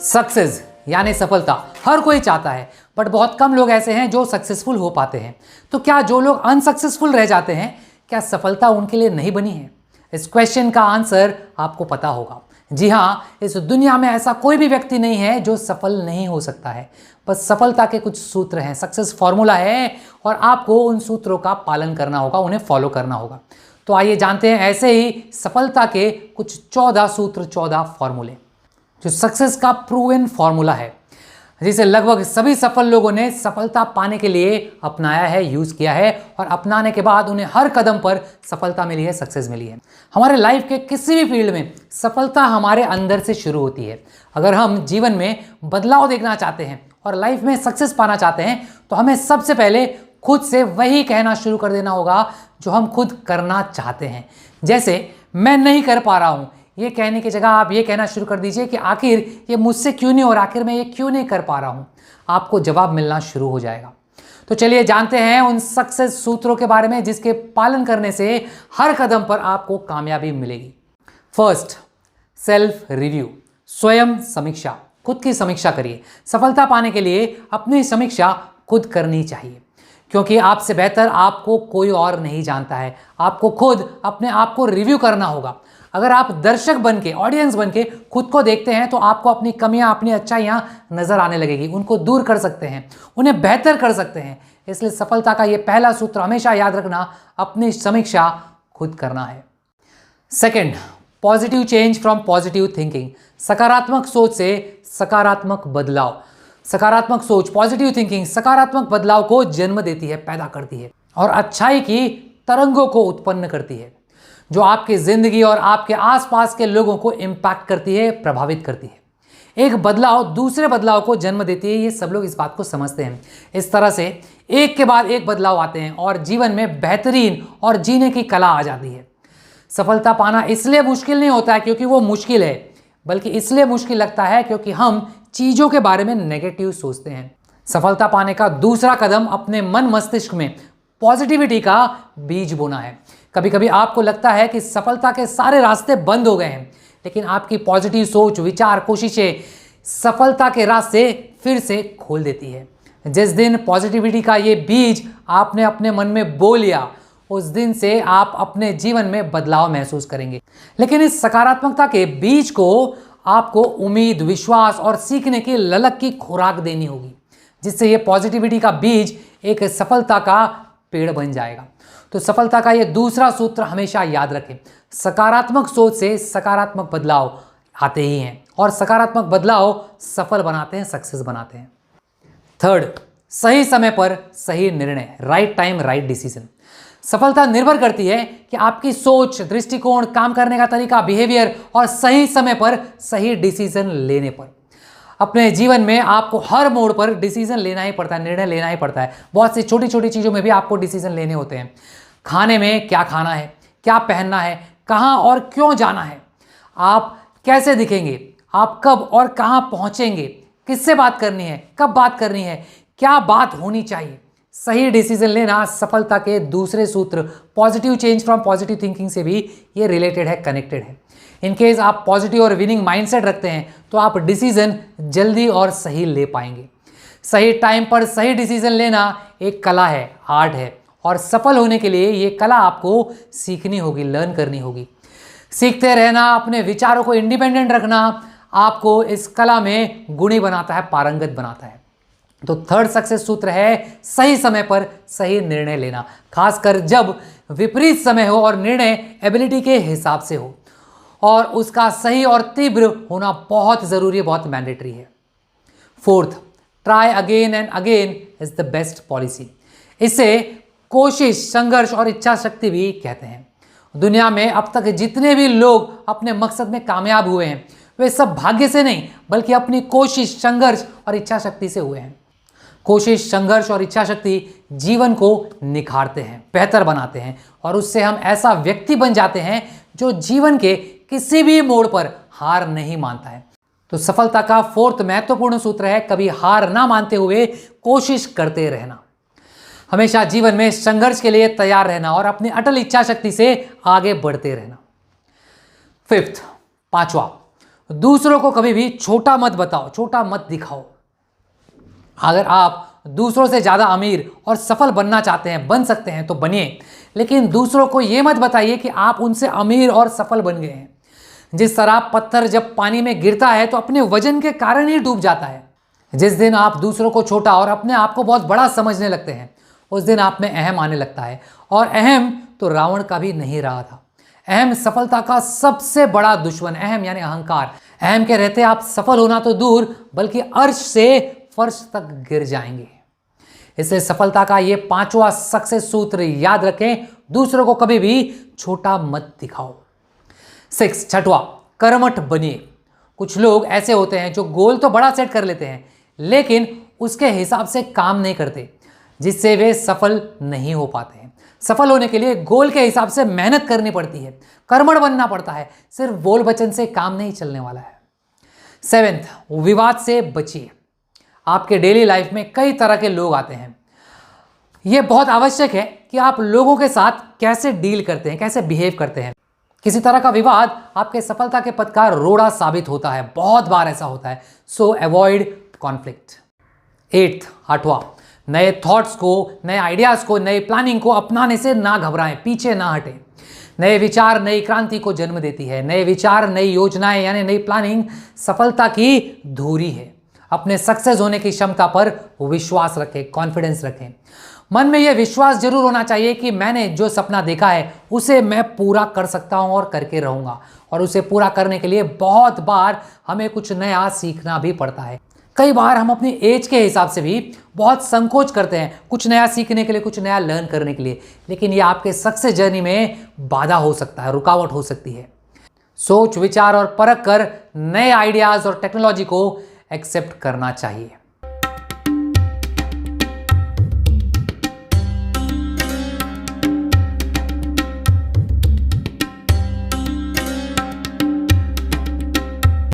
Success यानी सफलता हर कोई चाहता है, बट बहुत कम लोग ऐसे हैं जो सक्सेसफुल हो पाते हैं। तो क्या जो लोग अनसक्सेसफुल रह जाते हैं, क्या सफलता उनके लिए नहीं बनी है? इस क्वेश्चन का आंसर आपको पता होगा। जी हाँ, इस दुनिया में ऐसा कोई भी व्यक्ति नहीं है जो सफल नहीं हो सकता है। बस सफलता के कुछ सूत्र हैं, सक्सेस फॉर्मूला है, और आपको उन सूत्रों का पालन करना होगा, उन्हें फॉलो करना होगा। तो आइए जानते हैं ऐसे ही सफलता के कुछ 14 सूत्र, 14 फॉर्मूले, जो सक्सेस का प्रूवन फॉर्मूला है, जिसे लगभग सभी सफल लोगों ने सफलता पाने के लिए अपनाया है, यूज किया है, और अपनाने के बाद उन्हें हर कदम पर सफलता मिली है, सक्सेस मिली है। हमारे लाइफ के किसी भी फील्ड में सफलता हमारे अंदर से शुरू होती है। अगर हम जीवन में बदलाव देखना चाहते हैं और लाइफ में सक्सेस पाना चाहते हैं, तो हमें सबसे पहले खुद से वही कहना शुरू कर देना होगा जो हम खुद करना चाहते हैं। जैसे मैं नहीं कर पा रहा हूं, ये कहने की जगह आप ये कहना शुरू कर दीजिए कि आखिर ये मुझसे क्यों नहीं हो रहा, आखिर मैं ये क्यों नहीं कर पा रहा हूं। आपको जवाब मिलना शुरू हो जाएगा। तो चलिए जानते हैं उन सक्सेस सूत्रों के बारे में जिसके पालन करने से हर कदम पर आपको कामयाबी मिलेगी। फर्स्ट, सेल्फ रिव्यू, स्वयं समीक्षा। खुद की समीक्षा करिए। सफलता पाने के लिए अपनी समीक्षा खुद करनी चाहिए, क्योंकि आपसे बेहतर आपको कोई और नहीं जानता है। आपको खुद अपने आप को रिव्यू करना होगा। अगर आप दर्शक बनके, ऑडियंस बनके खुद को देखते हैं, तो आपको अपनी कमियां, अपनी अच्छाइयां नजर आने लगेगी। उनको दूर कर सकते हैं, उन्हें बेहतर कर सकते हैं। इसलिए सफलता का यह पहला सूत्र हमेशा याद रखना, अपनी समीक्षा खुद करना है। Second, positive change from positive thinking. सकारात्मक सोच से सकारात्मक बदलाव। सकारात्मक सोच, पॉजिटिव थिंकिंग सकारात्मक बदलाव को जन्म देती है, पैदा करती है, और अच्छाई की तरंगों को उत्पन्न करती है, जो आपकी जिंदगी और आपके आसपास के लोगों को इंपैक्ट करती है, प्रभावित करती है। एक बदलाव दूसरे बदलाव को जन्म देती है, ये सब लोग इस बात को समझते हैं। इस तरह से एक के बाद एक बदलाव आते हैं और जीवन में बेहतरीन और जीने की कला आ जाती है। सफलता पाना इसलिए मुश्किल नहीं होता है क्योंकि वो मुश्किल है, बल्कि इसलिए मुश्किल लगता है क्योंकि हम चीजों के बारे में नेगेटिव सोचते हैं। सफलता पाने का दूसरा कदम अपने मन मस्तिष्क में पॉजिटिविटी का बीज बोना है। कभी कभी आपको लगता है कि सफलता के सारे रास्ते बंद हो गए हैं, लेकिन आपकी पॉजिटिव सोच, विचार, कोशिशें सफलता के रास्ते फिर से खोल देती है। जिस दिन पॉजिटिविटी का ये बीज आपने अपने मन में बो लिया, उस दिन से आप अपने जीवन में बदलाव महसूस करेंगे। लेकिन इस सकारात्मकता के बीज को आपको उम्मीद, विश्वास और सीखने की ललक की खुराक देनी होगी, जिससे ये पॉजिटिविटी का बीज एक सफलता का पेड़ बन जाएगा। तो सफलता का ये दूसरा सूत्र हमेशा याद रखें, सकारात्मक सोच से सकारात्मक बदलाव आते ही हैं, और सकारात्मक बदलाव सफल बनाते हैं, सक्सेस बनाते हैं। थर्ड, सही समय पर सही निर्णय, राइट टाइम राइट डिसीजन। सफलता निर्भर करती है कि आपकी सोच, दृष्टिकोण, काम करने का तरीका, बिहेवियर और सही समय पर सही डिसीजन लेने पर। अपने जीवन में आपको हर मोड़ पर डिसीजन लेना ही पड़ता है, निर्णय लेना ही पड़ता है। बहुत सी छोटी छोटी चीज़ों में भी आपको डिसीजन लेने होते हैं। खाने में क्या खाना है, क्या पहनना है, कहाँ और क्यों जाना है, आप कैसे दिखेंगे, आप कब और कहाँ पहुँचेंगे, किससे बात करनी है, कब बात करनी है, क्या बात होनी चाहिए। सही डिसीजन लेना सफलता के दूसरे सूत्र positive change from positive thinking से भी ये रिलेटेड है, कनेक्टेड है। इनकेस आप पॉजिटिव और विनिंग माइंडसेट रखते हैं, तो आप डिसीजन जल्दी और सही ले पाएंगे। सही टाइम पर सही डिसीजन लेना एक कला है, आर्ट है, और सफल होने के लिए ये कला आपको सीखनी होगी, लर्न करनी होगी। सीखते रहना, अपने विचारों को इंडिपेंडेंट रखना आपको इस कला में गुणी बनाता है, पारंगत बनाता है। तो थर्ड सक्सेस सूत्र है सही समय पर सही निर्णय लेना, खासकर जब विपरीत समय हो और निर्णय एबिलिटी के हिसाब से हो, और उसका सही और तीव्र होना बहुत जरूरी है, बहुत मैंडेटरी है। Fourth, try again and again is the best policy. इसे कोशिश, संघर्ष और इच्छा शक्ति भी कहते हैं। दुनिया में अब तक जितने भी लोग अपने मकसद में कामयाब हुए हैं, वे सब भाग्य से नहीं, बल्कि अपनी कोशिश, संघर्ष और इच्छा शक्ति से हुए हैं। कोशिश, संघर्ष और इच्छा शक्ति जीवन को निखारते हैं, बेहतर बनाते हैं, और उससे हम ऐसा व्यक्ति बन जाते हैं जो जीवन के किसी भी मोड़ पर हार नहीं मानता है। तो सफलता का फोर्थ महत्वपूर्ण सूत्र है कभी हार ना मानते हुए कोशिश करते रहना। हमेशा जीवन में संघर्ष के लिए तैयार रहना और अपनी अटल इच्छा शक्ति से आगे बढ़ते रहना। फिफ्थ, पांचवा, दूसरों को कभी भी छोटा मत बताओ, छोटा मत दिखाओ। अगर आप दूसरों से ज़्यादा अमीर और सफल बनना चाहते हैं, बन सकते हैं तो बनिए, लेकिन दूसरों को यह मत बताइए कि आप उनसे अमीर और सफल बन गए हैं। जिस तरह पत्थर जब पानी में गिरता है तो अपने वजन के कारण ही डूब जाता है। जिस दिन आप दूसरों को छोटा और अपने आप को बहुत बड़ा समझने लगते हैं, उस दिन आप में अहम आने लगता है। और अहम तो रावण का भी नहीं रहा था। अहम सफलता का सबसे बड़ा दुश्मन, अहम यानी अहंकार। अहम के रहते आप सफल होना तो दूर, बल्कि अर्श से फर्श तक गिर जाएंगे। इसलिए सफलता का ये 5वां सक्सेस सूत्र याद रखें, दूसरों को कभी भी छोटा मत दिखाओ। 6वां, कर्मठ बनिए। कुछ लोग ऐसे होते हैं जो गोल तो बड़ा सेट कर लेते हैं, लेकिन उसके हिसाब से काम नहीं करते, जिससे वे सफल नहीं हो पाते हैं। सफल होने के लिए गोल के हिसाब से मेहनत करनी पड़ती है, कर्मठ बनना पड़ता है। सिर्फ बोल वचन से काम नहीं चलने वाला है। 7, विवाद से बचिए। आपके डेली लाइफ में कई तरह के लोग आते हैं। यह बहुत आवश्यक है कि आप लोगों के साथ कैसे डील करते हैं, कैसे बिहेव करते हैं। किसी तरह का विवाद आपके सफलता के पथ का रोड़ा साबित होता है, बहुत बार ऐसा होता है। सो अवॉइड कॉन्फ्लिक्ट। 8वां, नए थॉट्स को, नए आइडियाज को, नई प्लानिंग को अपनाने से ना घबराएं, पीछे ना हटें। नए विचार नई क्रांति को जन्म देती है। नए विचार, नई योजनाएं यानी नई प्लानिंग सफलता की धूरी है। अपने सक्सेस होने की क्षमता पर विश्वास रखें, कॉन्फिडेंस रखें। मन में यह विश्वास जरूर होना चाहिए कि मैंने जो सपना देखा है उसे मैं पूरा कर सकता हूं और करके रहूंगा। और उसे पूरा करने के लिए बहुत बार हमें कुछ नया सीखना भी पड़ता है। कई बार हम अपनी एज के हिसाब से भी बहुत संकोच करते हैं कुछ नया सीखने के लिए, कुछ नया लर्न करने के लिए, लेकिन यह आपके सक्सेस जर्नी में बाधा हो सकता है, रुकावट हो सकती है। सोच, विचार और परख कर नए आइडियाज और टेक्नोलॉजी को एक्सेप्ट करना चाहिए।